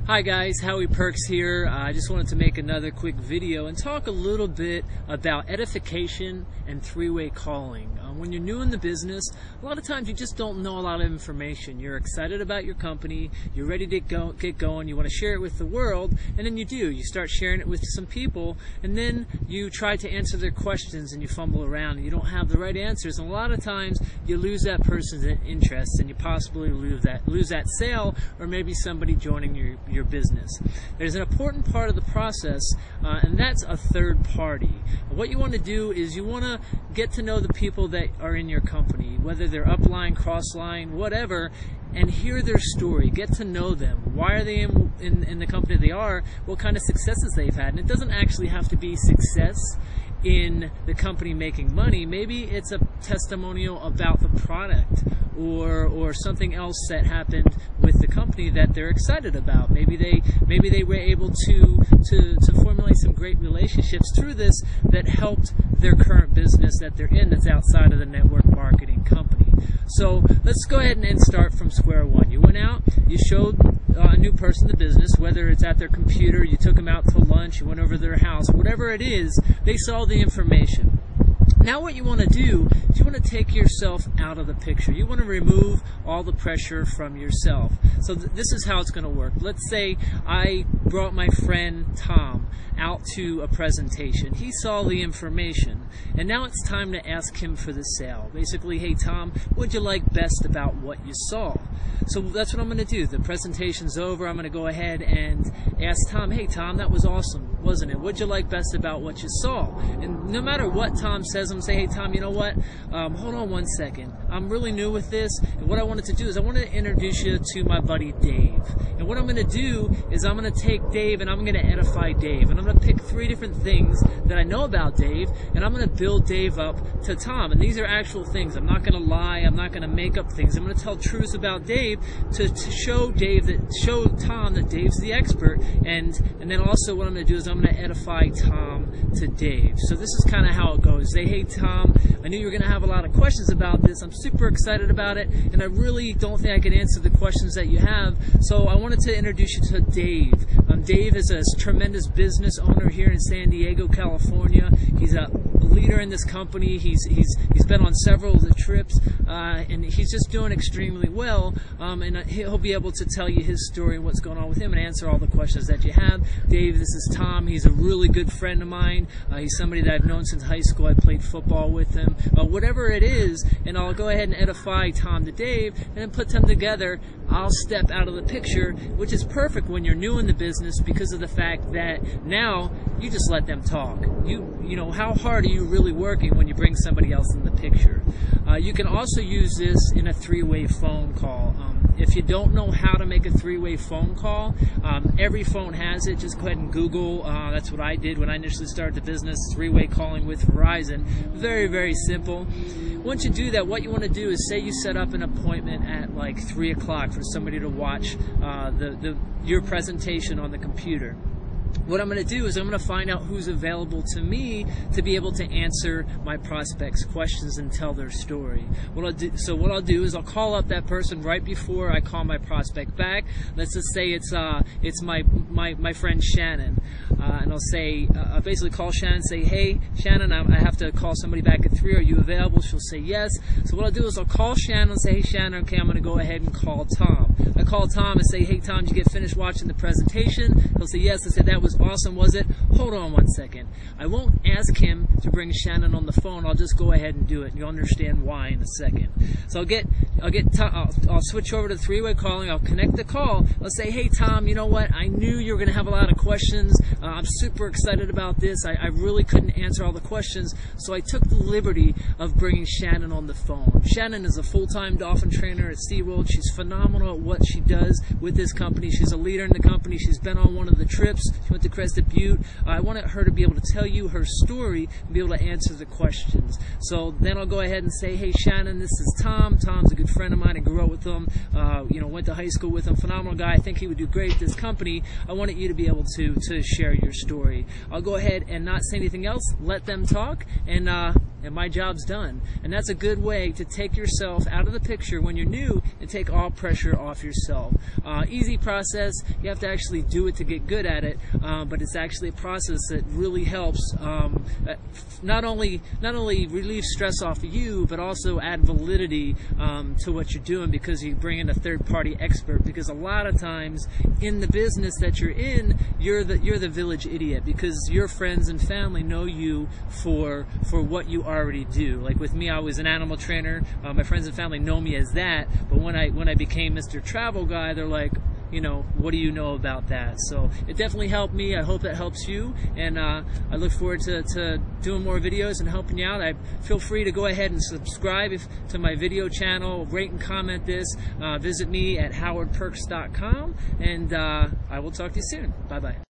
Hi guys, Howie Perks here. I just wanted to make another quick video and talk a little bit about edification and three-way calling. When you're new in the business, a lot of times you just don't know a lot of information. You're excited about your company, you're ready to get going, you want to share it with the world, and then you do. You start sharing it with some people, and then you try to answer their questions and you fumble around and you don't have the right answers. And a lot of times you lose that person's interest and you possibly lose that sale, or maybe somebody joining your business. There's an important part of the process, and that's a third party. What you want to do is you want to get to know the people that are in your company, whether they're upline, crossline, whatever, and hear their story. Get to know them. Why are they in the company they are? What kind of successes they've had? And it doesn't actually have to be success in the company making money. Maybe it's a testimonial about the product or something else that happened with the company that they're excited about. Maybe they were able to formulate some great relationships through this that helped their current business that they're in, that's outside of the network marketing company. So let's go ahead and start from square one. You went out, you showed a new person the business, whether it's at their computer, you took them out to lunch, you went over to their house, whatever it is, they saw the information. Now what you want to do is you want to take yourself out of the picture. You want to remove all the pressure from yourself. So this is how it's going to work. Let's say I brought my friend Tom out to a presentation. He saw the information, and now it's time to ask him for the sale. Basically, hey Tom, what'd you like best about what you saw? So that's what I'm going to do. The presentation's over. I'm going to go ahead and ask Tom, hey Tom, that was awesome, wasn't it? What'd you like best about what you saw? And no matter what Tom says, I'm going to say, hey Tom, you know what? Hold on one second. I'm really new with this, and what I wanted to do is I wanted to introduce you to my buddy Dave. And what I'm going to do is I'm going to take Dave and I'm going to edify Dave. And I'm going to pick 3 different things that I know about Dave, and I'm going to build Dave up to Tom. And these are actual things. I'm not going to lie. I'm not going to make up things. I'm going to tell truths about Dave to show Tom that Dave's the expert. And then also what I'm going to do is I'm going to edify Tom to Dave. So this is kind of how it goes. Say, hey Tom, I knew you were going to have a lot of questions about this. I'm super excited about it, and I really don't think I can answer the questions that you have. So I wanted to introduce you to Dave. Dave is a tremendous business owner here in San Diego, California. He's a leader in this company. He's been on several of the trips, and he's just doing extremely well. And he'll be able to tell you his story and what's going on with him and answer all the questions that you have. Dave, this is Tom. He's a really good friend of mine. He's somebody that I've known since high school. I played football with him. Whatever it is, and I'll go ahead and edify Tom to Dave, and then put them together. I'll step out of the picture, which is perfect when you're new in the business because of the fact that now you just let them talk. You know, how hard are you really working when you bring somebody else in the picture? You can also use this in a 3-way phone call. If you don't know how to make a 3-way phone call, every phone has it. Just go ahead and Google. That's what I did when I initially started the business, 3-way calling with Verizon. Very, very simple. Once you do that, what you want to do is say you set up an appointment at like 3 o'clock for somebody to watch your presentation on the computer. What I'm going to do is I'm going to find out who's available to me to be able to answer my prospects' questions and tell their story. What I'll do is I'll call up that person right before I call my prospect back. Let's just say it's my friend Shannon, and I'll say I'll basically call Shannon and say, hey Shannon, I have to call somebody back at 3. Are you available? She'll say yes. So what I'll do is I'll call Shannon and say, hey Shannon, okay, I'm going to go ahead and call Tom. I call Tom and say, hey Tom, did you get finished watching the presentation? He'll say yes. I said, that was awesome, was it? Hold on one second. I won't ask him to bring Shannon on the phone. I'll just go ahead and do it, and you'll understand why in a second. So I'll switch over to 3-way calling. I'll connect the call. I'll say, hey Tom, you know what? I knew you were going to have a lot of questions. I'm super excited about this. I really couldn't answer all the questions, so I took the liberty of bringing Shannon on the phone. Shannon is a full-time dolphin trainer at SeaWorld. She's phenomenal at what she does with this company. She's a leader in the company. She's been on one of the trips. She went to Crested Butte. I wanted her to be able to tell you her story and be able to answer the questions. So then I'll go ahead and say, hey Shannon, this is Tom. Tom's a good friend of mine. I grew up with him. Went to high school with him. Phenomenal guy. I think he would do great at this company. I wanted you to be able to share your story. I'll go ahead and not say anything else. Let them talk, and my job's done. And that's a good way to take yourself out of the picture when you're new and take all pressure off your yourself. Easy process. You have to actually do it to get good at it, but it's actually a process that really helps not only relieve stress off of you, but also add validity to what you're doing, because you bring in a third-party expert. Because a lot of times in the business that you're in, you're the village idiot, because your friends and family know you for what you already do. Like with me, I was an animal trainer. My friends and family know me as that, but when I became Mr. Travel Guy, they're like, you know, what do you know about that? So it definitely helped me. I hope that helps you, and I look forward to doing more videos and helping you out. Feel free to go ahead and subscribe to my video channel, rate and comment this. Visit me at howardperks.com, and I will talk to you soon. Bye-bye.